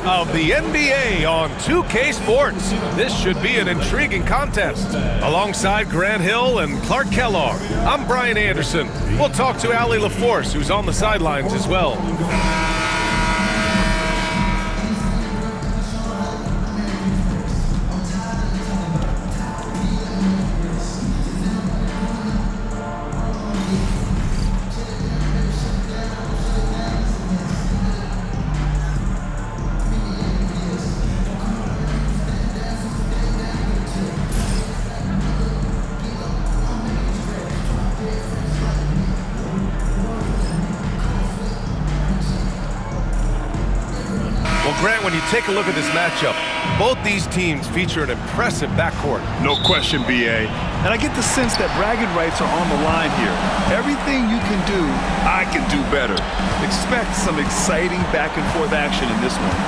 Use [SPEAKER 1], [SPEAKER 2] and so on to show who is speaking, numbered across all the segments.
[SPEAKER 1] of the NBA on 2K Sports. This should be an intriguing contest. Alongside Grant Hill and Clark Kellogg, I'm Brian Anderson. We'll talk to Allie LaForce, who's on the sidelines as well. Grant, when you take a look at this matchup, both these teams feature an impressive backcourt.
[SPEAKER 2] No question, B.A. And I get the sense that bragging rights are on the line here. Everything you can do, I can do better. Expect some exciting back-and-forth action in this one.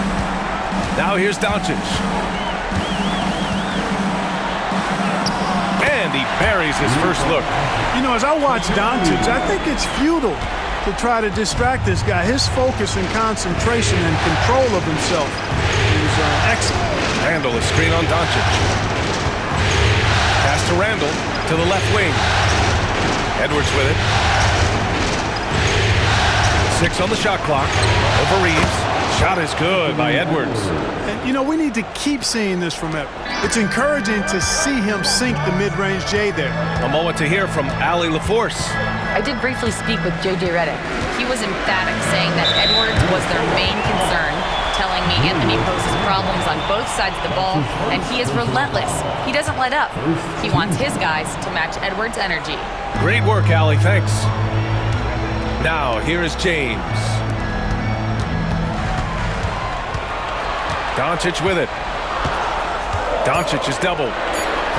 [SPEAKER 1] Now here's Doncic. And he buries his first look.
[SPEAKER 3] You know, as I watch Doncic, I think it's futile to try to distract this guy. His focus and concentration and control of himself is excellent.
[SPEAKER 1] Randall is screen on Doncic. Pass to Randall to the left wing. Edwards with it. 6 on the shot clock. Over Reeves. Shot is good by Edwards.
[SPEAKER 3] And, you know, we need to keep seeing this from Edwards. It's encouraging to see him sink the mid-range J there.
[SPEAKER 1] A moment to hear from Allie LaForce.
[SPEAKER 4] I did briefly speak with J.J. Redick. He was emphatic, saying that Edwards was their main concern, telling me Anthony poses problems on both sides of the ball, and he is relentless. He doesn't let up. He wants his guys to match Edwards' energy.
[SPEAKER 1] Great work, Allie. Thanks. Now, here is James. Doncic with it. Doncic is doubled.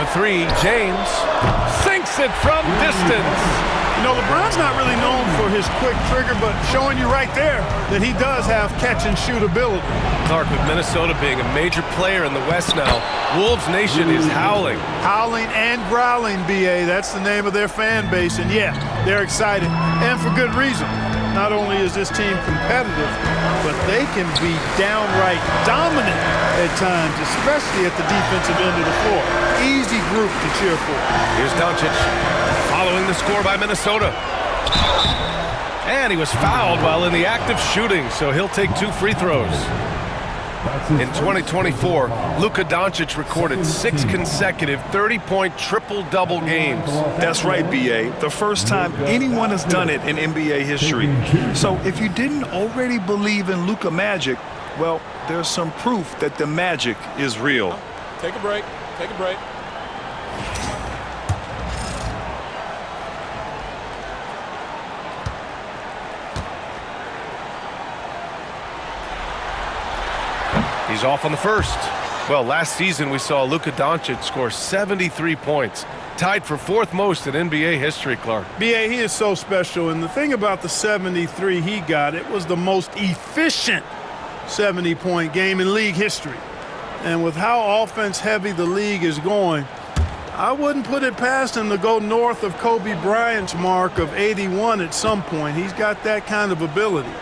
[SPEAKER 1] For 3, James sinks it from distance.
[SPEAKER 3] You know, LeBron's not really known for his quick trigger, but showing you right there that he does have catch-and-shoot ability.
[SPEAKER 1] Clark, with Minnesota being a major player in the West now, Wolves Nation is howling.
[SPEAKER 3] Howling and growling, B.A. That's the name of their fan base, and yeah, they're excited, and for good reason. Not only is this team competitive, but they can be downright dominant at times, especially at the defensive end of the floor. Easy group to cheer for.
[SPEAKER 1] Here's Doncic, following the score by Minnesota. And he was fouled while in the act of shooting, so he'll take 2 free throws. In 2024, Luka Doncic recorded 6 consecutive 30-point triple-double games.
[SPEAKER 2] That's right, B.A. The first time anyone has done it in NBA history. So if you didn't already believe in Luka magic, well, there's some proof that the magic is real.
[SPEAKER 5] Take a break. Take a break.
[SPEAKER 1] He's off on the first. Well, last season we saw Luka Doncic score 73 points, tied for 4th most in NBA history, Clark.
[SPEAKER 3] B.A., he is so special, and the thing about the 73 he got, it was the most efficient 70-point game in league history. And with how offense-heavy the league is going, I wouldn't put it past him to go north of Kobe Bryant's mark of 81 at some point. He's got that kind of ability.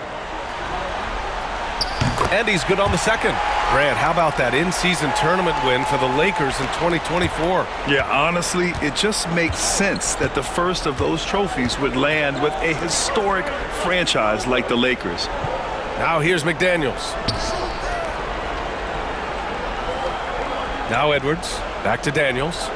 [SPEAKER 1] And he's good on the second. Grant, how about that in-season tournament win for the Lakers in 2024?
[SPEAKER 2] Yeah, honestly, it just makes sense that the first of those trophies would land with a historic franchise like the Lakers.
[SPEAKER 1] Now here's McDaniels. Now Edwards, back to Daniels.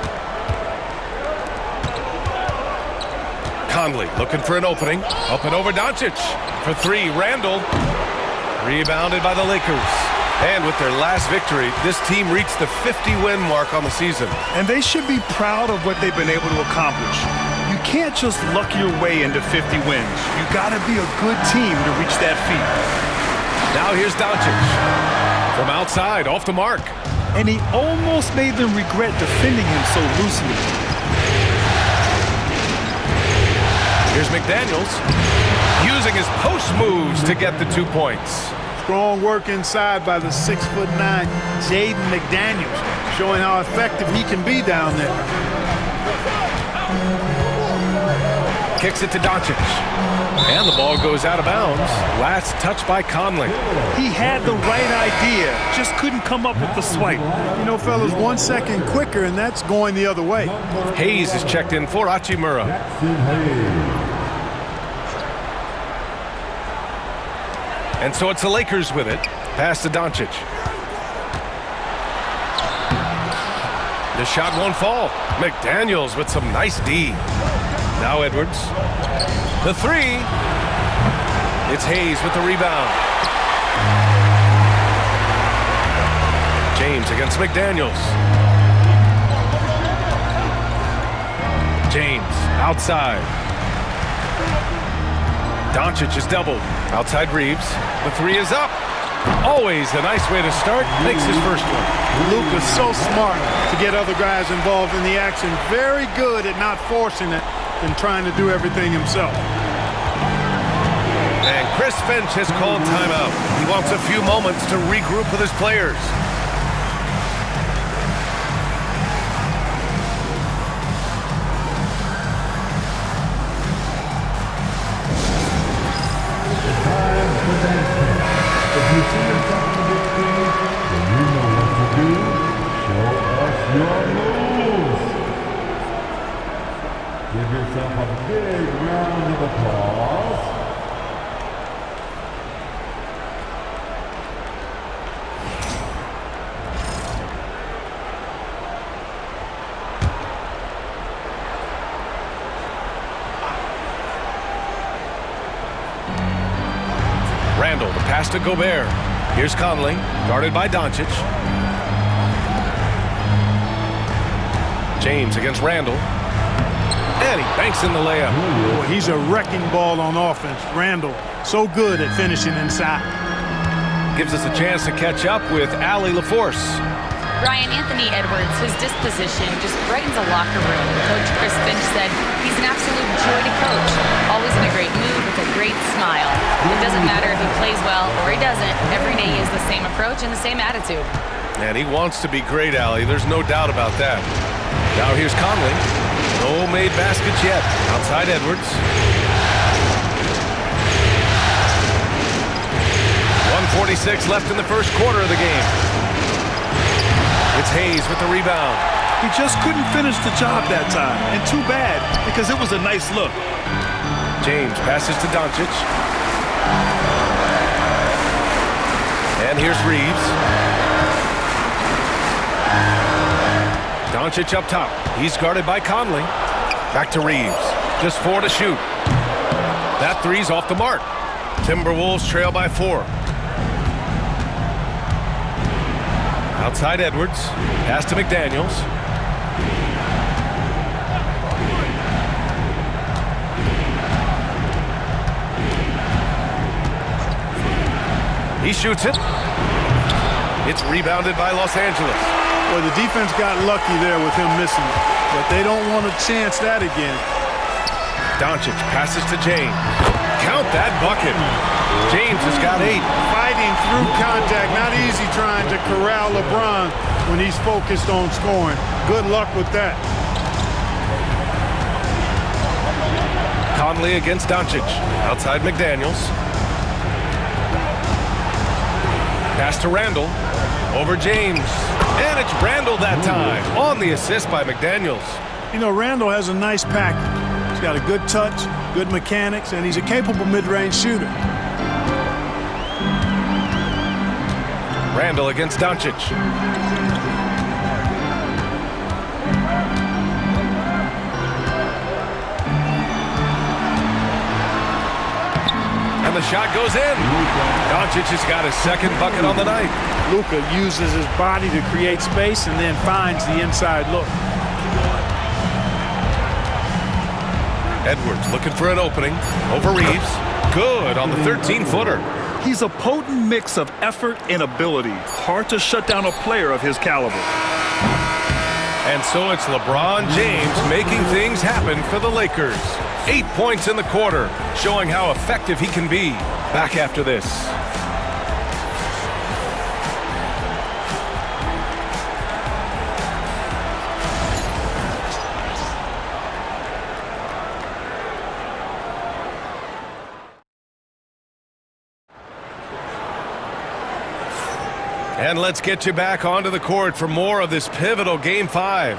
[SPEAKER 1] Conley looking for an opening. Up and over Doncic. For 3, Randall. Rebounded by the Lakers. And with their last victory, this team reached the 50-win mark on the season.
[SPEAKER 2] And they should be proud of what they've been able to accomplish. You can't just luck your way into 50 wins. You got to be a good team to reach that feat.
[SPEAKER 1] Now here's Doncic. From outside, off the mark.
[SPEAKER 2] And he almost made them regret defending him so loosely.
[SPEAKER 1] Here's McDaniels, using his post moves to get the 2 points.
[SPEAKER 3] Strong work inside by the 6'9" Jaden McDaniels, showing how effective he can be down there.
[SPEAKER 1] kicks it to Doncic. And the ball goes out of bounds. Last touch by Conley.
[SPEAKER 2] He had the right idea, just couldn't come up with the swipe.
[SPEAKER 3] You know, fellas, 1 second quicker, and that's going the other way.
[SPEAKER 1] Hayes is checked in for Hachimura. And so it's the Lakers with it. Pass to Doncic. The shot won't fall. McDaniels with some nice D. Now Edwards. The three. It's Hayes with the rebound. James against McDaniels. James outside. Doncic is doubled. Outside Reeves. The three is up. Always a nice way to start. Makes his first one.
[SPEAKER 3] Luka's so smart to get other guys involved in the action. Very good at not forcing it and trying to do everything himself.
[SPEAKER 1] And Chris Finch has called timeout. He wants a few moments to regroup with his players.
[SPEAKER 6] Give yourself a big round of applause.
[SPEAKER 1] Randall, the pass to Gobert. Here's Conley, guarded by Doncic. James against Randall. And he banks in the layup.
[SPEAKER 3] Boy, he's a wrecking ball on offense. Randall, so good at finishing inside.
[SPEAKER 1] Gives us a chance to catch up with Allie LaForce.
[SPEAKER 4] Brian, Anthony Edwards, his disposition just brightens a locker room. Coach Chris Finch said he's an absolute joy to coach. Always in a great mood with a great smile. It doesn't matter if he plays well or he doesn't. Every day is the same approach and the same attitude.
[SPEAKER 1] And he wants to be great, Allie. There's no doubt about that. Now here's Conley. No made baskets yet. Outside Edwards. 1:46 left in the first quarter of the game. It's Hayes with the rebound.
[SPEAKER 2] He just couldn't finish the job that time, and too bad, because it was a nice look.
[SPEAKER 1] James passes to Doncic. And here's Reeves. Doncic up top. He's guarded by Conley. Back to Reeves. Just 4 to shoot. That three's off the mark. Timberwolves trail by 4. Outside Edwards. Pass to McDaniels. He shoots it. It's rebounded by Los Angeles.
[SPEAKER 3] Well, the defense got lucky there with him missing it, but they don't want to chance that again.
[SPEAKER 1] Doncic passes to James. Count that bucket. James has got 8.
[SPEAKER 3] Fighting through contact, not easy trying to corral LeBron when he's focused on scoring. Good luck with that.
[SPEAKER 1] Conley against Doncic. Outside McDaniels. Pass to Randall. Over James. And it's Randall that time. On the assist by McDaniels.
[SPEAKER 3] You know, Randall has a nice package. He's got a good touch, good mechanics, and he's a capable mid-range shooter.
[SPEAKER 1] Randall against Doncic. And the shot goes in. Doncic has got his second bucket on the night.
[SPEAKER 3] Luka uses his body to create space and then finds the inside look.
[SPEAKER 1] Edwards looking for an opening. Over Reeves. Good on the 13-footer.
[SPEAKER 2] He's a potent mix of effort and ability. Hard to shut down a player of his caliber.
[SPEAKER 1] And so it's LeBron James making things happen for the Lakers. 8 points in the quarter, showing how effective he can be. Back after this. And let's get you back onto the court for more of this pivotal Game 5.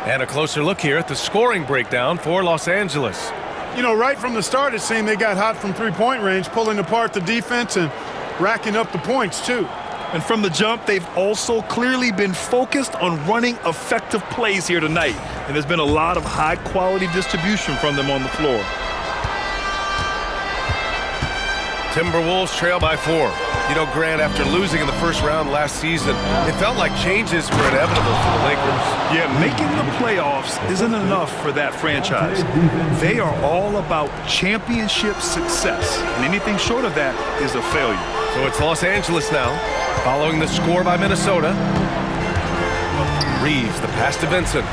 [SPEAKER 1] And a closer look here at the scoring breakdown for Los Angeles.
[SPEAKER 3] You know, right from the start, it seemed they got hot from three-point range, pulling apart the defense and racking up the points, too.
[SPEAKER 2] And from the jump, they've also clearly been focused on running effective plays here tonight. And there's been a lot of high-quality distribution from them on the floor.
[SPEAKER 1] Timberwolves trail by 4. You know, Grant, after losing in the first round last season, it felt like changes were inevitable for the Lakers.
[SPEAKER 2] Yeah, making the playoffs isn't enough for that franchise. They are all about championship success, and anything short of that is a failure.
[SPEAKER 1] So it's Los Angeles now, following the score by Minnesota. Reeves, the pass to Vincent.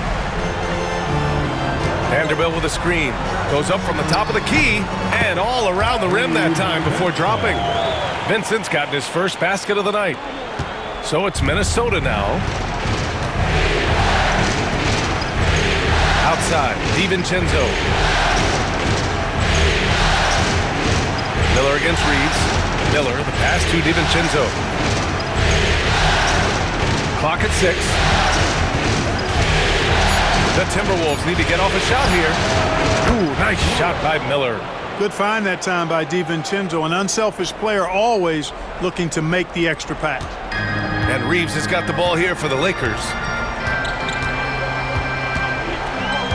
[SPEAKER 1] Vanderbilt with a screen. Goes up from the top of the key and all around the rim that time before dropping. Vincent's gotten his first basket of the night. So it's Minnesota now. Outside, DiVincenzo. Miller against Reeves. Miller, the pass to DiVincenzo. Clock at 6. The Timberwolves need to get off a shot here. Ooh, nice shot by Miller.
[SPEAKER 3] Good find that time by DiVincenzo, an unselfish player always looking to make the extra pass.
[SPEAKER 1] And Reeves has got the ball here for the Lakers.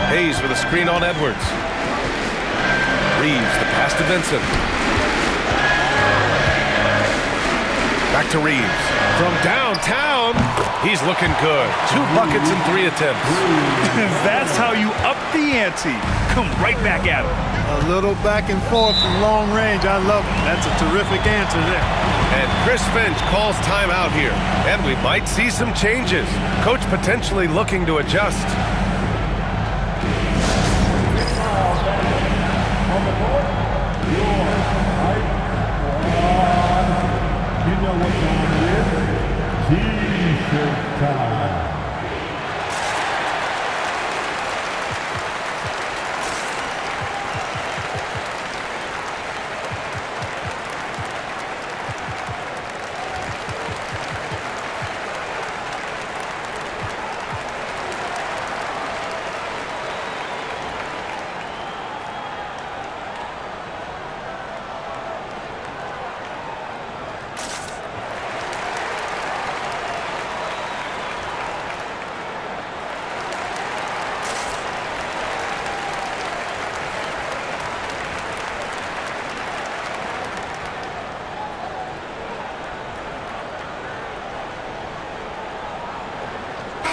[SPEAKER 1] Hayes with a screen on Edwards. Reeves, the pass to Vincent. Back to Reeves. From downtown, he's looking good. 2 buckets in 3 attempts.
[SPEAKER 2] That's how you up the ante. Come right back at him.
[SPEAKER 3] A little back and forth from long range. I love it. That's a terrific answer there.
[SPEAKER 1] And Chris Finch calls timeout here. And we might see some changes. Coach potentially looking to adjust.
[SPEAKER 6] You know what time it is? T-shirt time.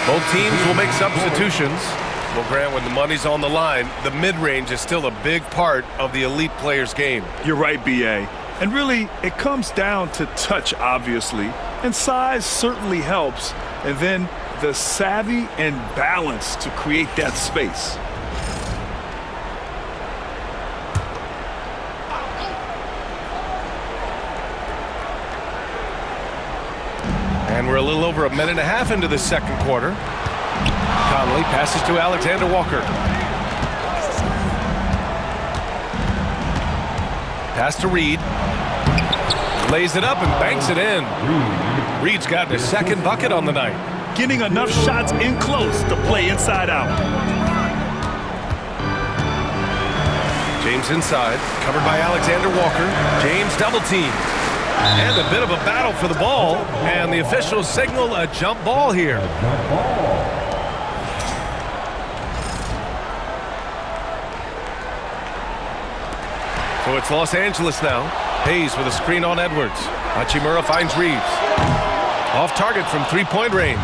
[SPEAKER 1] Both teams will make substitutions. Well, Grant, when the money's on the line, the mid-range is still a big part of the elite player's game.
[SPEAKER 2] You're right, B.A. And really, it comes down to touch, obviously. And size certainly helps. And then the savvy and balance to create that space.
[SPEAKER 1] And we're a little over 1.5 minutes into the second quarter. Conley passes to Alexander Walker. Pass to Reed. Lays it up and banks it in. Reed's gotten his second bucket on the night.
[SPEAKER 2] Getting enough shots in close to play inside out.
[SPEAKER 1] James inside, covered by Alexander Walker. James double teamed. And a bit of a battle for the ball, and the officials signal a jump ball here. So it's Los Angeles now. Hayes with a screen on Edwards. Hachimura finds Reeves. Off target from three-point range.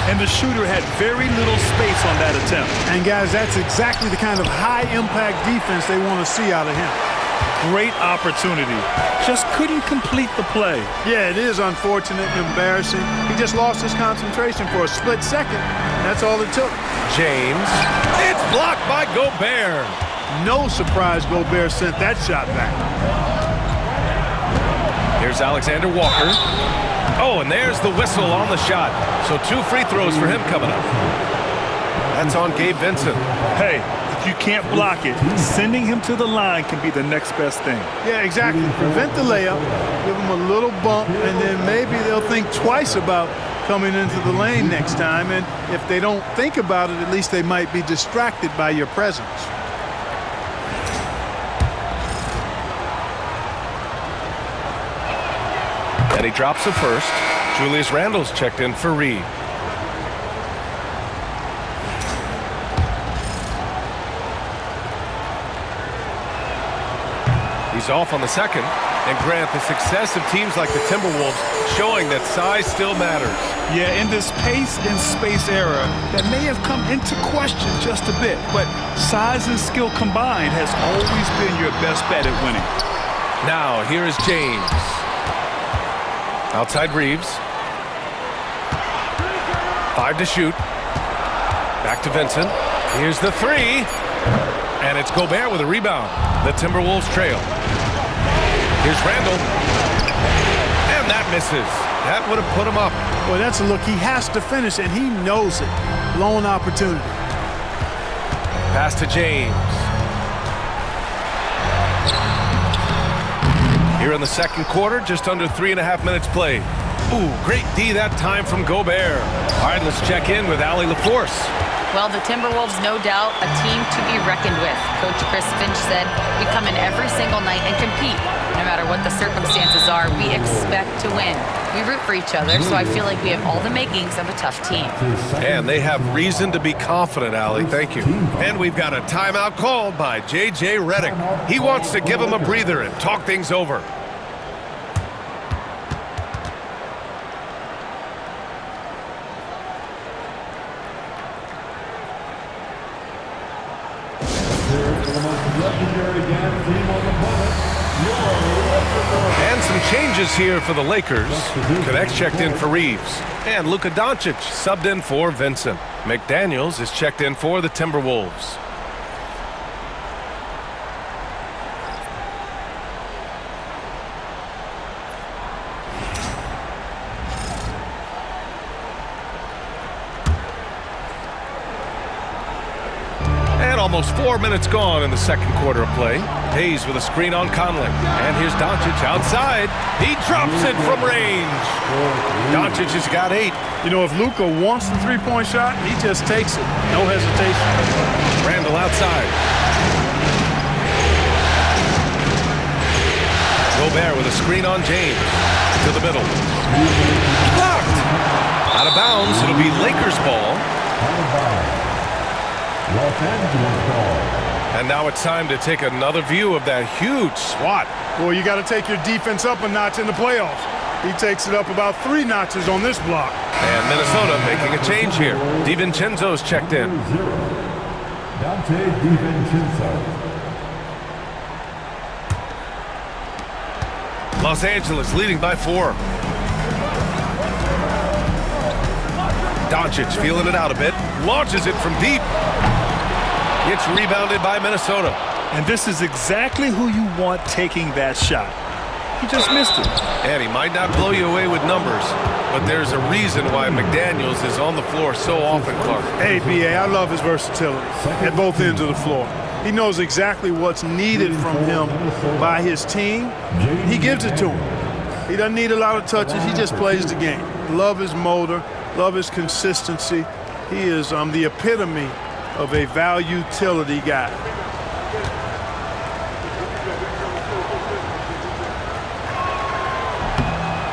[SPEAKER 2] And the shooter had very little space on that attempt.
[SPEAKER 3] And guys, that's exactly the kind of high-impact defense they want to see out of him.
[SPEAKER 2] Great opportunity. Just couldn't complete the play.
[SPEAKER 3] Yeah, it is unfortunate and embarrassing. He just lost his concentration for a split second. That's all it took.
[SPEAKER 1] James. It's blocked by Gobert.
[SPEAKER 3] No surprise Gobert sent that shot back.
[SPEAKER 1] Here's Alexander Walker. Oh, and there's the whistle on the shot. So 2 free throws for him coming up. That's on Gabe Vincent.
[SPEAKER 2] Hey, you can't block it, sending him to the line can be the next best thing.
[SPEAKER 3] Yeah, exactly. Prevent the layup, give them a little bump, and then maybe they'll think twice about coming into the lane next time. And if they don't think about it, at least they might be distracted by your presence.
[SPEAKER 1] And he drops the first. Julius Randle's checked in for Reed. He's off on the second. And Grant, the success of teams like the Timberwolves showing that size still matters.
[SPEAKER 2] Yeah, in this pace and space era, that may have come into question just a bit, but size and skill combined has always been your best bet at winning.
[SPEAKER 1] Now, here is James. Outside Reeves. 5 to shoot. Back to Vincent. Here's the three. And it's Gobert with a rebound. The Timberwolves trail. Here's Randle. And that misses. That would have put him up.
[SPEAKER 3] Well, that's a look. He has to finish, and he knows it. Blown opportunity.
[SPEAKER 1] Pass to James. Here in the second quarter, just under 3.5 minutes played. Ooh, great D that time from Gobert. All right, let's check in with Allie LaForce.
[SPEAKER 4] Well, the Timberwolves, no doubt, a team to be reckoned with. Coach Chris Finch said, we come in every single night and compete. No matter what the circumstances are, we expect to win. We root for each other, so I feel like we have all the makings of a tough team.
[SPEAKER 1] And they have reason to be confident, Allie. Thank you. And we've got a timeout called by J.J. Redick. He wants to give him a breather and talk things over. And some changes here for the Lakers. Connect's checked in for Reeves. And Luka Doncic subbed in for Vincent. McDaniels is checked in for the Timberwolves. Almost 4 minutes gone in the second quarter of play. Hayes with a screen on Conley. And here's Doncic outside. He drops it from range. Doncic has got 8.
[SPEAKER 3] You know, if Luka wants the three-point shot, he just takes it. No hesitation.
[SPEAKER 1] Randle outside. Gobert with a screen on James. To the middle. Blocked. Out of bounds. It'll be Lakers ball.
[SPEAKER 6] Los Angeles ball.
[SPEAKER 1] And now it's time to take another view of that huge swat.
[SPEAKER 3] Well, you got to take your defense up a notch in the playoffs. He takes it up about 3 notches on this block.
[SPEAKER 1] And Minnesota making a change here. DiVincenzo's checked in.
[SPEAKER 6] Dante DiVincenzo.
[SPEAKER 1] Los Angeles leading by 4. Doncic feeling it out a bit. Launches it from deep. It's rebounded by Minnesota.
[SPEAKER 2] And this is exactly who you want taking that shot. He just missed it.
[SPEAKER 1] And he might not blow you away with numbers, but there's a reason why McDaniels is on the floor so often, Clark.
[SPEAKER 3] Hey, B.A., I love his versatility at both ends of the floor. He knows exactly what's needed from him by his team. He gives it to him. He doesn't need a lot of touches. He just plays the game. Love his motor. Love his consistency. He is the epitome of a value-utility guy.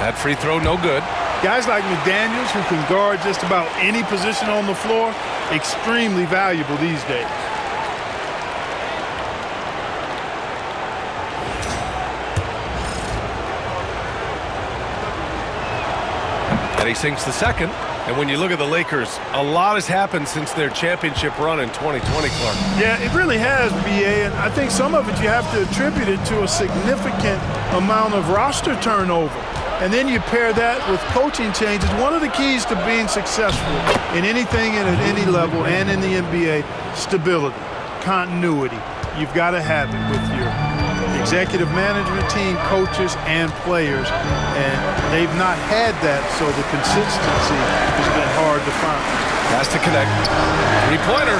[SPEAKER 1] That free throw, no good.
[SPEAKER 3] Guys like McDaniels, who can guard just about any position on the floor, extremely valuable these days.
[SPEAKER 1] And he sinks the second. And when you look at the Lakers, a lot has happened since their championship run in 2020, Clark.
[SPEAKER 3] Yeah, it really has, B.A., and I think some of it you have to attribute it to a significant amount of roster turnover. And then you pair that with coaching changes. One of the keys to being successful in anything and at any level and in the NBA, stability, continuity. You've got to have it with your executive management team, coaches, and players. And they've not had that, so the consistency has been hard to find.
[SPEAKER 1] Has to connect. Three-pointer.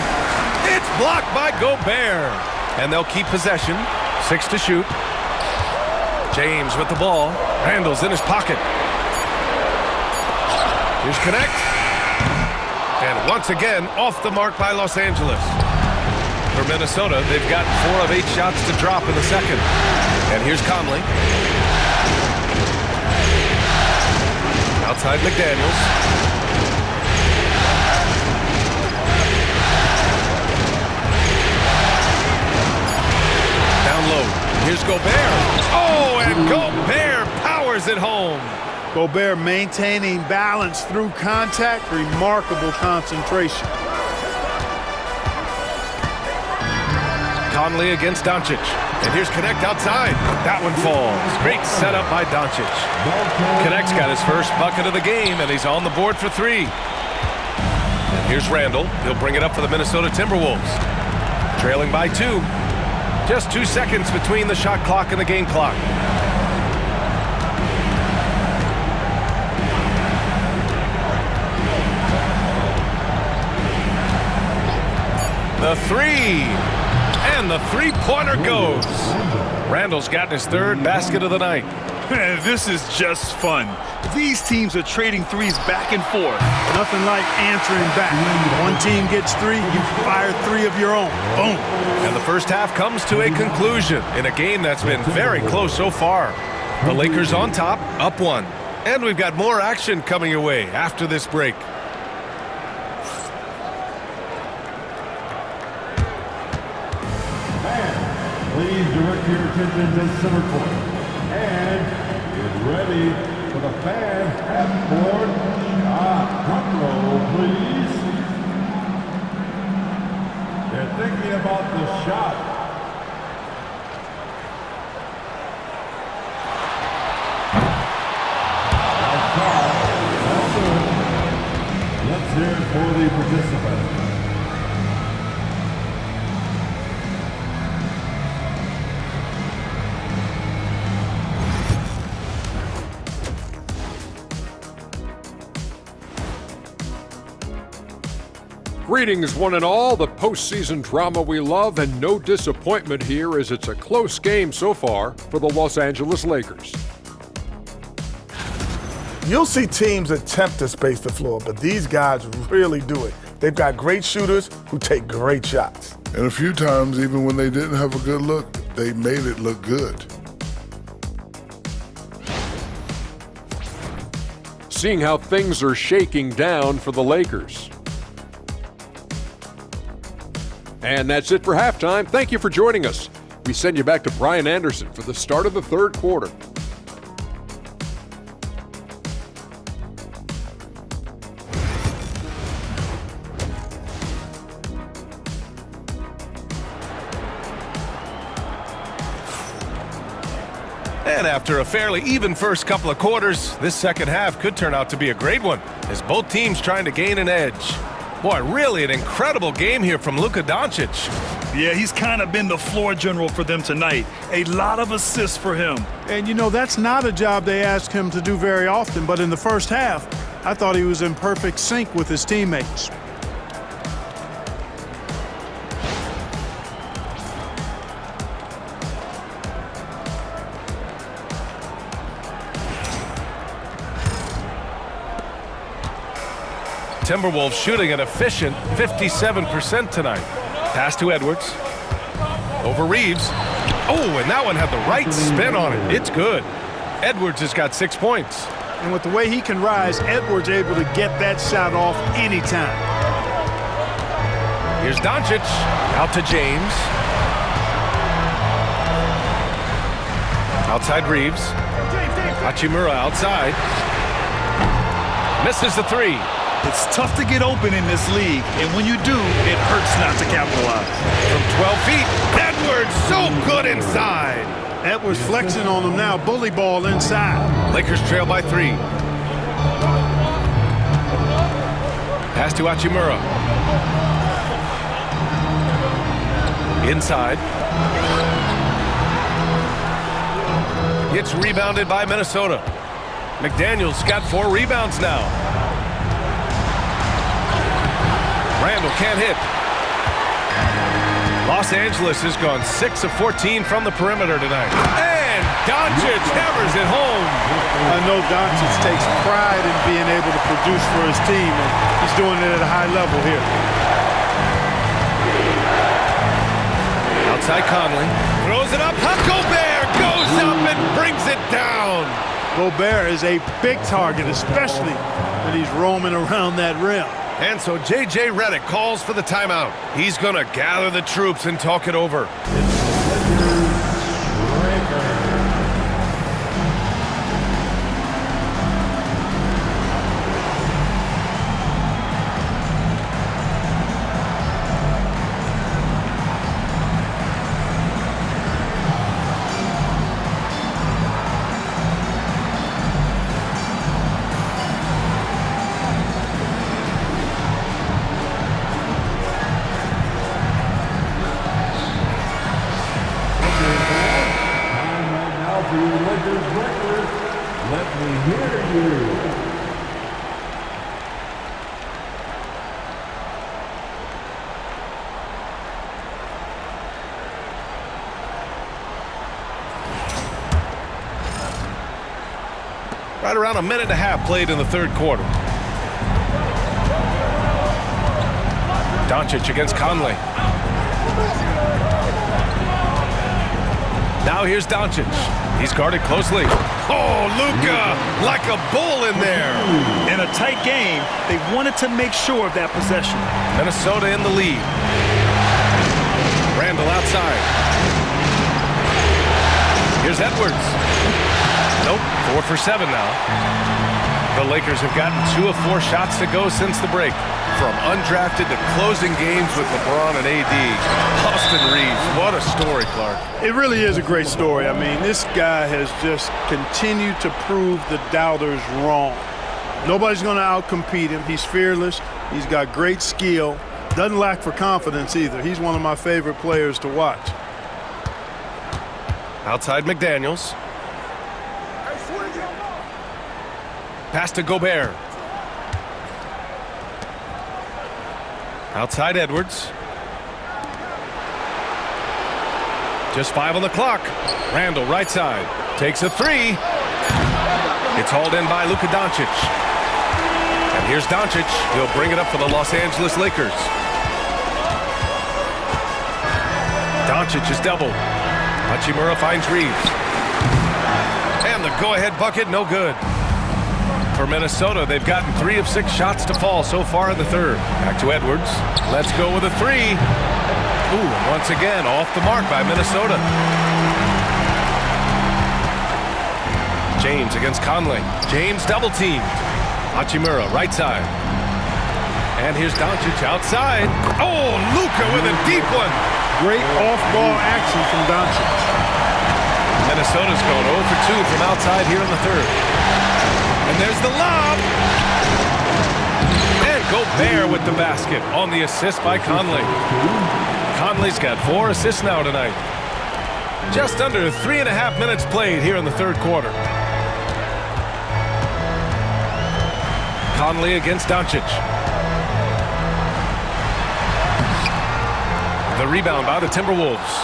[SPEAKER 1] It's blocked by Gobert. And they'll keep possession. 6 to shoot. James with the ball. Randall's in his pocket. Here's Connect. And once again, off the mark by Los Angeles. For Minnesota, they've got 4 of 8 shots to drop in the second. And here's Conley. Outside McDaniels. Down low. Here's Gobert. Oh, and Gobert powers it home.
[SPEAKER 3] Gobert maintaining balance through contact. Remarkable concentration.
[SPEAKER 1] Conley against Doncic. And here's Connect outside. That one falls. Great setup by Doncic. Connect's got his first bucket of the game, and he's on the board for 3. And here's Randall. He'll bring it up for the Minnesota Timberwolves. Trailing by 2. Just 2 seconds between the shot clock and the game clock. The 3. And the three-pointer goes. Randall's gotten his 3rd basket of the night.
[SPEAKER 2] This is just fun. These teams are trading threes back and forth.
[SPEAKER 3] Nothing like answering back. One team gets 3, you fire 3 of your own. Boom.
[SPEAKER 1] And the first half comes to a conclusion in a game that's been very close so far. The Lakers on top, up 1. And we've got more action coming your way after this break.
[SPEAKER 6] Please direct your attention to center court. And get ready for the fan half-court shot. Drum roll, please. They're thinking about the shot. Let's hear it for the participants.
[SPEAKER 7] Greetings, one and all. The postseason drama we love, and no disappointment here as it's a close game so far for the Los Angeles Lakers.
[SPEAKER 8] You'll see teams attempt to space the floor, but these guys really do it. They've got great shooters who take great shots.
[SPEAKER 9] And a few times, even when they didn't have a good look, they made it look good.
[SPEAKER 7] Seeing how things are shaking down for the Lakers. And that's it for halftime. Thank you for joining us. We send you back to Brian Anderson for the start of the 3rd quarter.
[SPEAKER 1] And after a fairly even first couple of quarters, this second half could turn out to be a great one as both teams trying to gain an edge. Boy, really an incredible game here from Luka Doncic.
[SPEAKER 2] Yeah, he's kind of been the floor general for them tonight. A lot of assists for him.
[SPEAKER 3] And you know, that's not a job they ask him to do very often, but in the first half, I thought he was in perfect sync with his teammates.
[SPEAKER 1] Timberwolves shooting an efficient 57% tonight. Pass to Edwards. Over Reeves. Oh, and that one had the right spin on it. It's good. Edwards has got 6 points.
[SPEAKER 3] And with the way he can rise, Edwards able to get that shot off anytime.
[SPEAKER 1] Here's Doncic. Out to James. Outside Reeves. Hachimura outside. Misses the 3.
[SPEAKER 2] It's tough to get open in this league, and when you do, it hurts not to capitalize.
[SPEAKER 1] From 12 feet, Edwards so good inside.
[SPEAKER 3] Edwards flexing on him now, bully ball inside.
[SPEAKER 1] Lakers trail by 3. Pass to Hachimura. Inside. It's rebounded by Minnesota. McDaniels got 4 rebounds now. Randall can't hit. Los Angeles has gone 6 of 14 from the perimeter tonight. And Doncic hammers it home.
[SPEAKER 3] I know Doncic takes pride in being able to produce for his team, and he's doing it at a high level here.
[SPEAKER 1] Outside Conley. Throws it up. Gobert goes up and brings it down.
[SPEAKER 3] Gobert is a big target, especially when he's roaming around that rim.
[SPEAKER 1] And so J.J. Redick calls for the timeout. He's going to gather the troops and talk it over.
[SPEAKER 6] Let me hear you.
[SPEAKER 1] Right around a minute and a half played in the third quarter. Doncic against Conley. Now here's Doncic. He's guarded closely. Oh, Luka, like a bull in there.
[SPEAKER 2] In a tight game, they wanted to make sure of that possession.
[SPEAKER 1] Minnesota in the lead. Randall outside. Here's Edwards. Nope, 4 for 7 now. The Lakers have gotten 2 of 4 shots to go since the break. From undrafted to closing games with LeBron and AD. Austin Reeves, what a story, Clark.
[SPEAKER 3] It really is a great story. I mean, this guy has just continued to prove the doubters wrong. Nobody's going to outcompete him. He's fearless. He's got great skill. Doesn't lack for confidence either. He's one of my favorite players to watch.
[SPEAKER 1] Outside McDaniels. Pass to Gobert. Outside Edwards. Just 5 on the clock. Randall right side. Takes a 3. It's hauled in by Luka Doncic. And here's Doncic. He'll bring it up for the Los Angeles Lakers. Doncic is doubled. Hachimura finds Reeves. And the go-ahead bucket, no good. For Minnesota, they've gotten 3 of 6 shots to fall so far in the third. Back to Edwards. Let's go with a 3. Ooh, once again, off the mark by Minnesota. James against Conley. James double teamed. Hachimura, right side. And here's Doncic outside. Oh, Luka with a deep one.
[SPEAKER 3] Great off-ball action from Doncic.
[SPEAKER 1] Minnesota's going 0 for 2 from outside here in the third. And there's the lob. And Gobert with the basket on the assist by Conley. Conley's got 4 assists now tonight. Just under 3.5 minutes played here in the third quarter. Conley against Doncic. The rebound by the Timberwolves.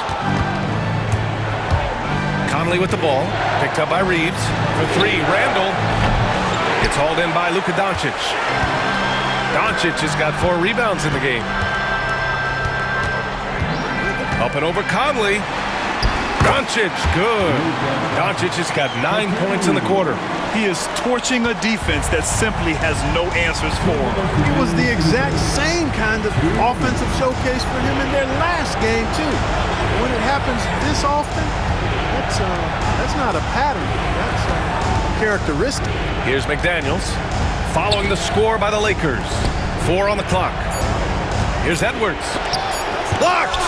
[SPEAKER 1] Conley with the ball. Picked up by Reeves. For 3, Randall. It's hauled in by Luka Doncic. Doncic has got 4 rebounds in the game. Up and over Conley. Doncic, good. Doncic has got 9 points in the quarter.
[SPEAKER 2] He is torching a defense that simply has no answers for him.
[SPEAKER 3] It was the exact same kind of offensive showcase for him in their last game, too. When it happens this often, that's not a pattern. That's a characteristic.
[SPEAKER 1] Here's McDaniels following the score by the Lakers. 4 on the clock. Here's Edwards. Blocked!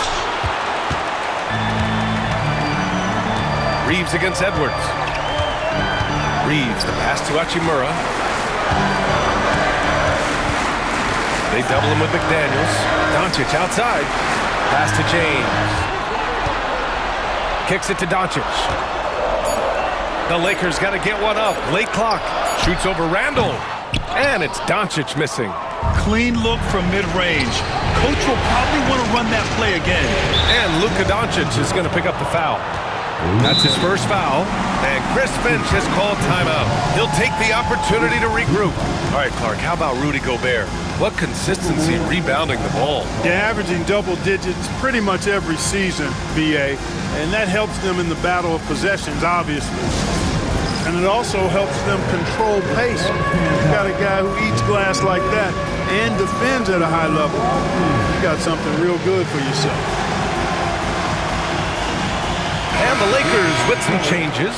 [SPEAKER 1] Reeves against Edwards. Reeves, the pass to Hachimura. They double him with McDaniels. Doncic outside. Pass to James. Kicks it to Doncic. The Lakers got to get one up. Late clock. Shoots over Randall. And it's Doncic missing.
[SPEAKER 2] Clean look from mid-range. Coach will probably want to run that play again.
[SPEAKER 1] And Luka Doncic is going to pick up the foul. That's his first foul, and Chris Finch has called timeout. He'll take the opportunity to regroup. All right, Clark, how about Rudy Gobert? What consistency rebounding the ball.
[SPEAKER 3] Yeah, averaging double digits pretty much every season, BA, and that helps them in the battle of possessions, obviously. And it also helps them control pace. You got a guy who eats glass like that and defends at a high level. You got something real good for yourself.
[SPEAKER 1] And the Lakers with some changes.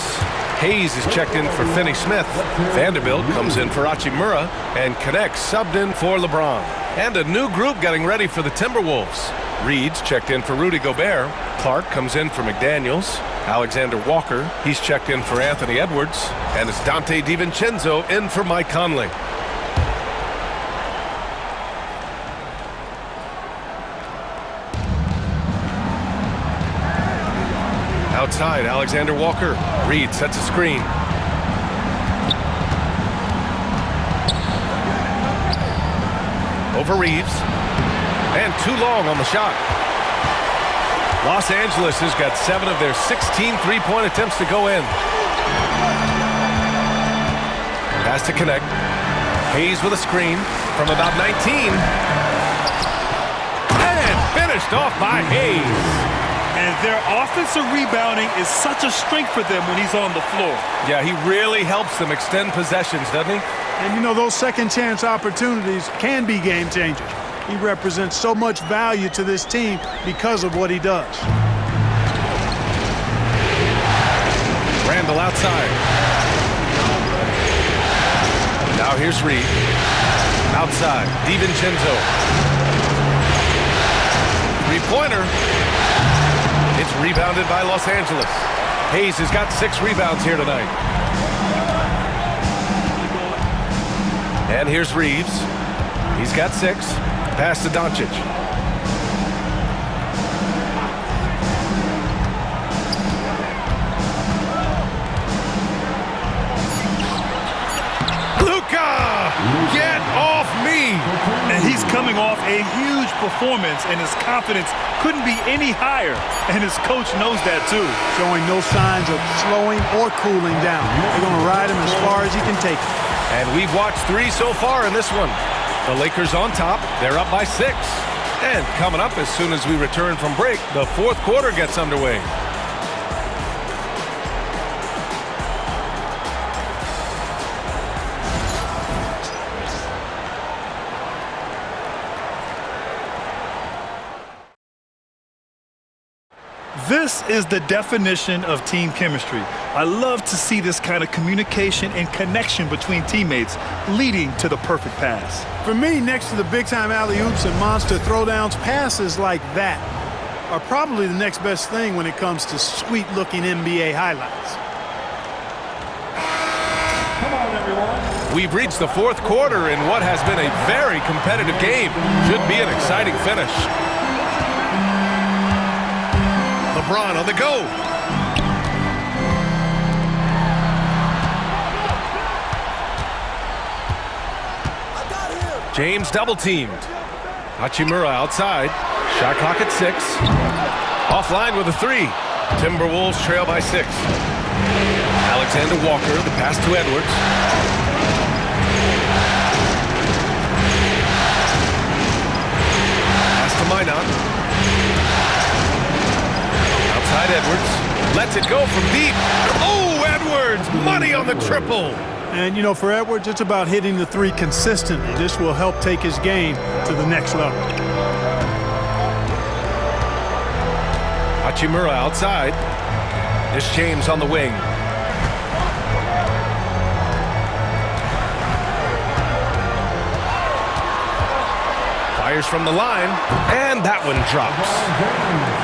[SPEAKER 1] Hayes is checked in for Finney Smith. Vanderbilt comes in for Hachimura, and Connect subbed in for LeBron. And a new group getting ready for the Timberwolves. Reed's checked in for Rudy Gobert. Clark comes in for McDaniels. Alexander Walker, he's checked in for Anthony Edwards. And it's Dante DiVincenzo in for Mike Conley. Outside, Alexander Walker. Reed sets a screen. Over Reeves. And too long on the shot. Los Angeles has got 7 of their 16 three-point attempts to go in. Pass to Connect. Hayes with a screen from about 19. And finished off by Hayes.
[SPEAKER 2] And their offensive rebounding is such a strength for them when he's on the floor.
[SPEAKER 1] Yeah, he really helps them extend possessions, doesn't he?
[SPEAKER 3] And, you know, those second-chance opportunities can be game changers. He represents so much value to this team because of what he does.
[SPEAKER 1] Randall outside. Now here's Reed. Outside, DiVincenzo. Three-pointer. It's rebounded by Los Angeles. Hayes has got 6 rebounds here tonight. And here's Reeves. He's got 6. Pass to Doncic. Luka! Get off me!
[SPEAKER 2] And he's coming off a huge performance, and his confidence couldn't be any higher. And his coach knows that, too.
[SPEAKER 3] Showing no signs of slowing or cooling down. They're going to ride him as far as he can take it.
[SPEAKER 1] And we've watched 3 so far in this one. The Lakers on top. They're up by 6. And coming up as soon as we return from break, the 4th quarter gets underway.
[SPEAKER 2] This is the definition of team chemistry. I love to see this kind of communication and connection between teammates leading to the perfect pass.
[SPEAKER 3] For me, next to the big-time alley-oops and monster throwdowns, passes like that are probably the next best thing when it comes to sweet-looking NBA highlights.
[SPEAKER 6] Come on, everyone.
[SPEAKER 1] We've reached the 4th quarter in what has been a very competitive game. Should be an exciting finish. LeBron on the go. James double-teamed. Hachimura outside. Shot clock at 6. Offline with a 3. Timberwolves trail by 6. Alexander Walker, the pass to Edwards. Pass to Minot. Outside Edwards. Lets it go from deep. Oh, Edwards! Money on the triple.
[SPEAKER 3] And, you know, for Edwards, it's about hitting the 3 consistently. This will help take his game to the next level.
[SPEAKER 1] Hachimura outside. There's James on the wing. Fires from the line, and that one drops.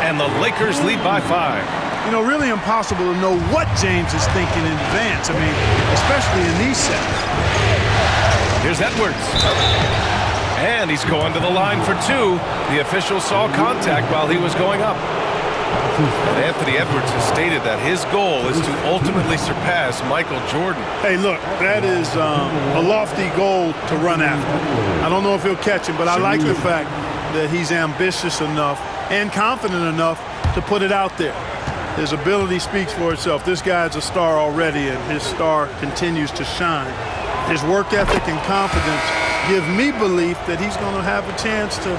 [SPEAKER 1] And the Lakers lead by 5.
[SPEAKER 3] You know, really impossible to know what James is thinking in advance. I mean, especially in these sets.
[SPEAKER 1] Here's Edwards. And he's going to the line for 2. The official saw contact while he was going up. And Anthony Edwards has stated that his goal is to ultimately surpass Michael Jordan.
[SPEAKER 3] Hey, look, that is a lofty goal to run after. I don't know if he'll catch him, but I like the fact that he's ambitious enough and confident enough to put it out there. His ability speaks for itself. This guy's a star already, and his star continues to shine. His work ethic and confidence give me belief that he's going to have a chance to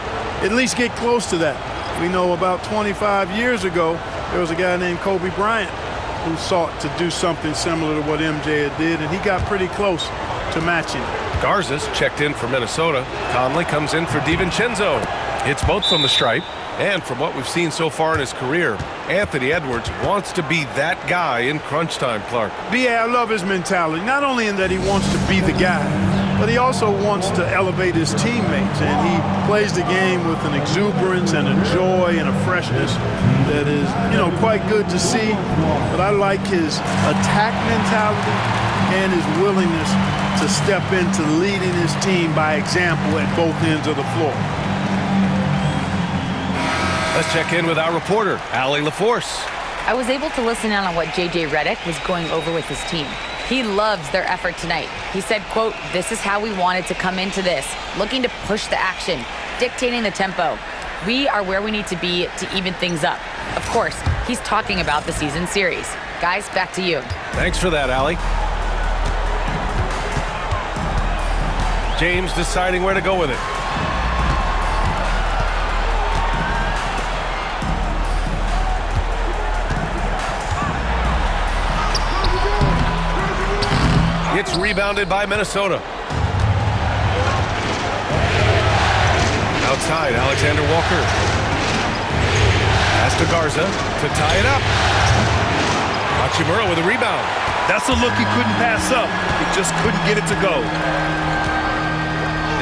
[SPEAKER 3] at least get close to that. We know about 25 years ago, there was a guy named Kobe Bryant who sought to do something similar to what MJ had did, and he got pretty close to matching.
[SPEAKER 1] Garza's checked in for Minnesota. Conley comes in for DiVincenzo. Hits both from the stripe. And from what we've seen so far in his career, Anthony Edwards wants to be that guy in crunch time, Clark.
[SPEAKER 3] I love his mentality, not only in that he wants to be the guy, but he also wants to elevate his teammates, and he plays the game with an exuberance and a joy and a freshness that is, quite good to see. But I like his attack mentality and his willingness to step into leading his team by example at both ends of the floor.
[SPEAKER 1] Let's check in with our reporter, Allie LaForce.
[SPEAKER 4] I was able to listen in on what J.J. Redick was going over with his team. He loves their effort tonight. He said, quote, "This is how we wanted to come into this, looking to push the action, dictating the tempo. We are where we need to be to even things up." Of course, he's talking about the season series. Guys, back to you.
[SPEAKER 1] Thanks for that, Allie. James deciding where to go with it. It's rebounded by Minnesota. Outside, Alexander Walker. Pass to Garza to tie it up. Hachimura with a rebound.
[SPEAKER 2] That's a look he couldn't pass up. He just couldn't get it to go.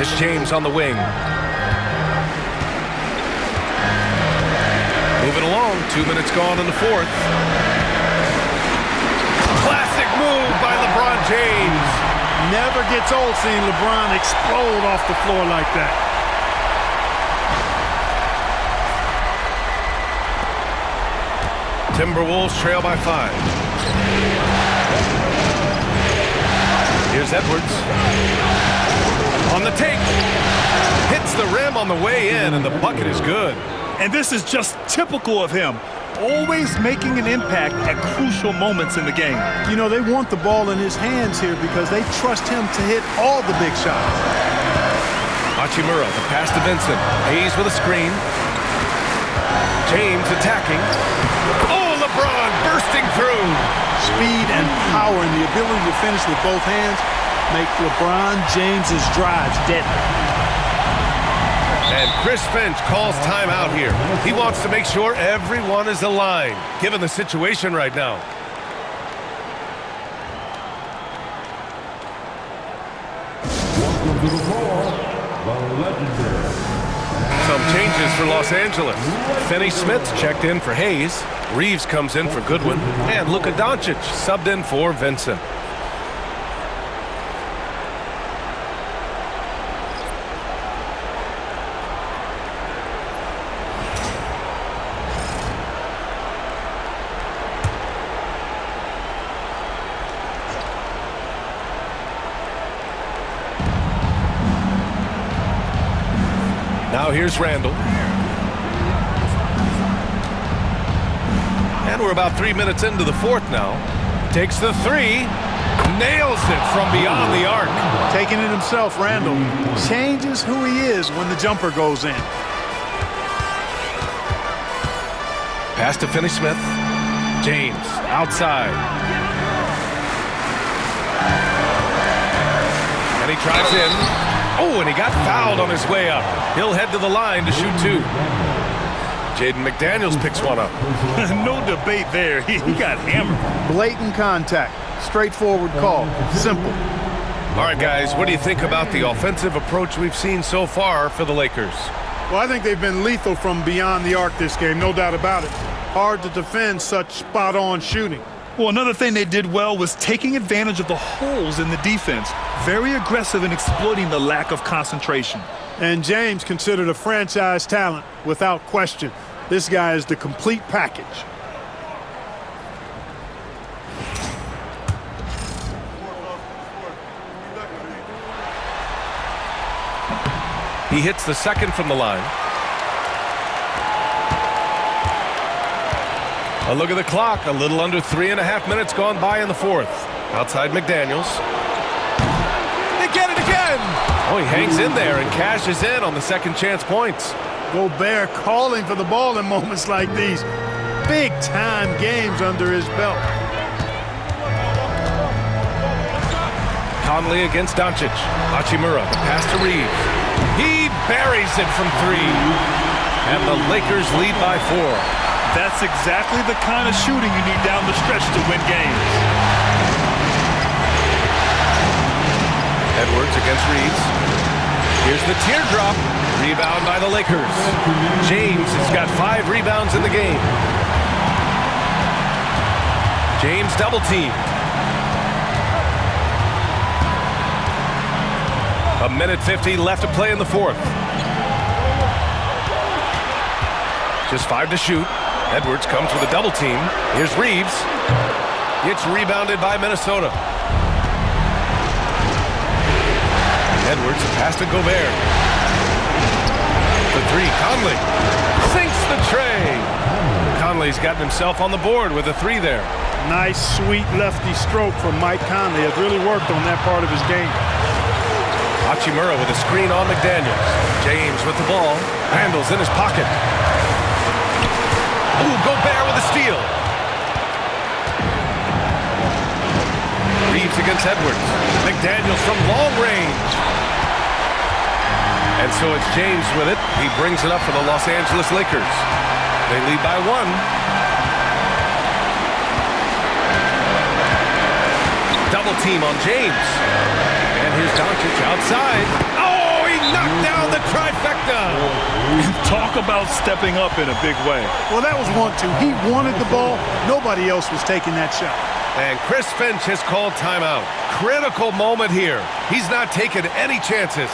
[SPEAKER 1] It's James on the wing. Moving along, 2 minutes gone in the fourth. Classic move by LeBron James.
[SPEAKER 3] Never gets old seeing LeBron explode off the floor like that.
[SPEAKER 1] Timberwolves trail by 5. Here's Edwards. On the take. Hits the rim on the way in, and the bucket is good.
[SPEAKER 2] And this is just typical of him. Always making an impact at crucial moments in the game.
[SPEAKER 3] They want the ball in his hands here because they trust him to hit all the big shots.
[SPEAKER 1] Hachimura, the pass to Vincent. Hayes with a screen. James attacking. Oh, LeBron bursting through.
[SPEAKER 3] Speed and power and the ability to finish with both hands make LeBron James's drives deadly.
[SPEAKER 1] And Chris Finch calls timeout here. He wants to make sure everyone is aligned, given the situation right now.
[SPEAKER 6] Welcome to the floor, the legendary.
[SPEAKER 1] Some changes for Los Angeles. Finney Smith checked in for Hayes. Reeves comes in for Goodwin. And Luka Doncic subbed in for Vincent. Now here's Randall. And we're about 3 minutes into the fourth now. Takes the three. Nails it from beyond the arc.
[SPEAKER 3] Taking it himself, Randall changes who he is when the jumper goes in.
[SPEAKER 1] Pass to Finney Smith. James outside. And he drives in. Oh, and he got fouled on his way up. He'll head to the line to shoot two. Jaden McDaniels picks one up.
[SPEAKER 2] No debate there. He got hammered.
[SPEAKER 3] Blatant contact. Straightforward call. Simple.
[SPEAKER 1] All right, guys, what do you think about the offensive approach we've seen so far for the Lakers?
[SPEAKER 3] Well, I think they've been lethal from beyond the arc this game, no doubt about it. Hard to defend such spot-on shooting.
[SPEAKER 2] Well, another thing they did well was taking advantage of the holes in the defense. Very aggressive in exploiting the lack of concentration.
[SPEAKER 3] And James considered a franchise talent without question. This guy is the complete package.
[SPEAKER 1] He hits the second from the line. A look at the clock. A little under 3.5 minutes gone by in the fourth. Outside McDaniels. They get it again! Oh, he hangs in there and cashes in on the second chance points.
[SPEAKER 3] Gobert calling for the ball in moments like these. Big-time games under his belt.
[SPEAKER 1] Conley against Doncic. Hachimura, the pass to Reeves. He buries it from three. And the Lakers lead by 4.
[SPEAKER 2] That's exactly the kind of shooting you need down the stretch to win games.
[SPEAKER 1] Edwards against Reeves. Here's the teardrop. Rebound by the Lakers. James has got 5 rebounds in the game. James double team. A minute 50 left to play in the fourth. Just 5 to shoot. Edwards comes with a double team. Here's Reeves. It's rebounded by Minnesota. Edwards pass to Gobert. The three, Conley sinks the tray. Conley's gotten himself on the board with a 3 there.
[SPEAKER 3] Nice, sweet lefty stroke from Mike Conley. Has really worked on that part of his game.
[SPEAKER 1] Hachimura with a screen on McDaniels. James with the ball. Randall's in his pocket. Ooh, Gobert with a steal. Reeves against Edwards. McDaniels from long range. And so it's James with it. He brings it up for the Los Angeles Lakers. They lead by 1. Double team on James. And here's Doncic outside. Oh, he knocked down the trifecta.
[SPEAKER 2] Talk about stepping up in a big way.
[SPEAKER 3] Well, that was 1-2. He wanted the ball. Nobody else was taking that shot.
[SPEAKER 1] And Chris Finch has called timeout. Critical moment here. He's not taking any chances.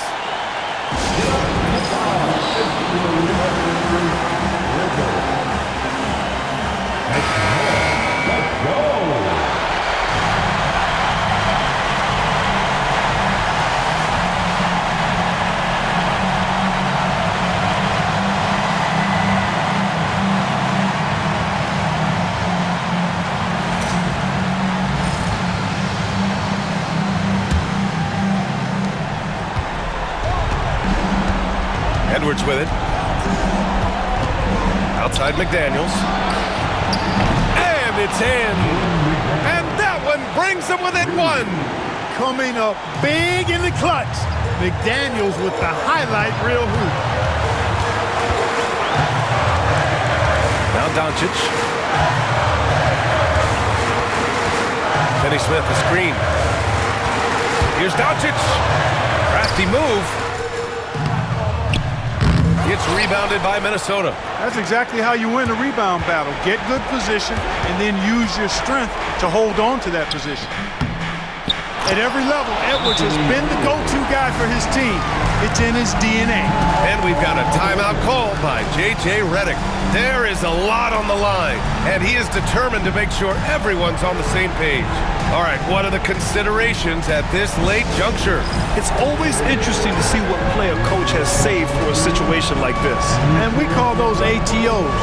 [SPEAKER 1] Edwards with it. Outside McDaniels. And it's in. And that one brings them within 1.
[SPEAKER 3] Coming up big in the clutch. McDaniels with the highlight reel hoop.
[SPEAKER 1] Now Doncic. Finney Smith, the screen. Here's Doncic. Crafty move. It's rebounded by Minnesota.
[SPEAKER 3] That's exactly how you win a rebound battle. Get good position and then use your strength to hold on to that position. At every level, Edwards has been the go-to guy for his team. It's in his DNA.
[SPEAKER 1] And we've got a timeout called by J.J. Redick. There is a lot on the line, and he is determined to make sure everyone's on the same page. All right, what are the considerations at this late juncture?
[SPEAKER 2] It's always interesting to see what play a coach has saved for a situation like this.
[SPEAKER 3] And we call those ATOs,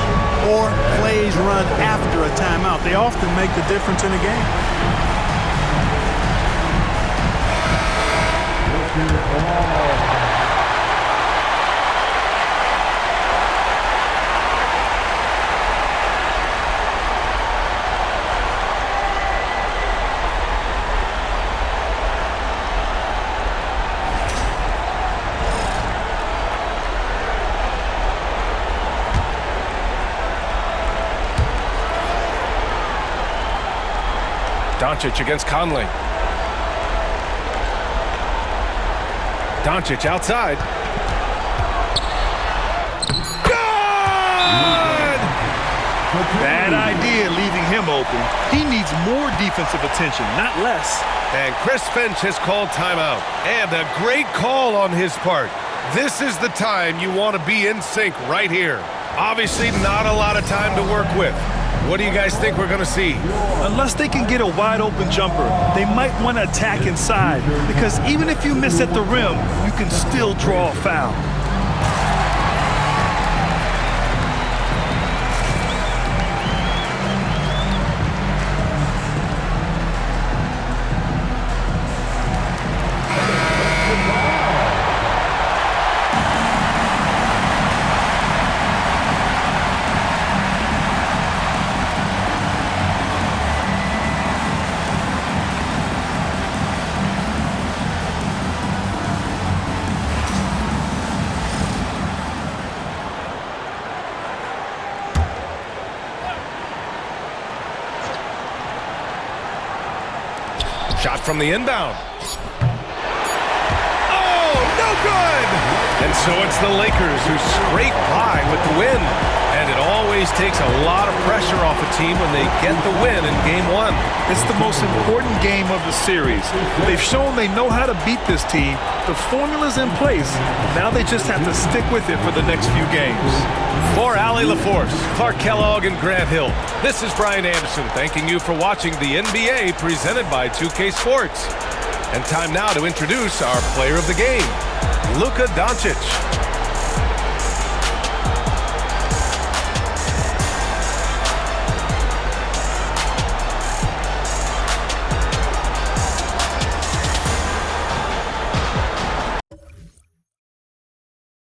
[SPEAKER 3] or plays run after a timeout. They often make the difference in a game.
[SPEAKER 1] Doncic against Conley. Doncic outside. Good!
[SPEAKER 2] Bad idea leaving him open. He needs more defensive attention, not less.
[SPEAKER 1] And Chris Finch has called timeout. And a great call on his part. This is the time you want to be in sync right here. Obviously not a lot of time to work with. What do you guys think we're going to see?
[SPEAKER 2] Unless they can get a wide open jumper, they might want to attack inside, because even if you miss at the rim, you can still draw a foul.
[SPEAKER 1] Shot from the inbound. Oh, no good! And so it's the Lakers who scrape by with the win. And it always takes a lot of pressure off a team when they get the win in Game 1.
[SPEAKER 2] It's the most important game of the series. They've shown they know how to beat this team. The formula's in place. Now they just have to stick with it for the next few games.
[SPEAKER 1] For Allie LaForce, Clark Kellogg, and Grant Hill, this is Brian Anderson thanking you for watching the NBA presented by 2K Sports. And time now to introduce our player of the game, Luka Doncic.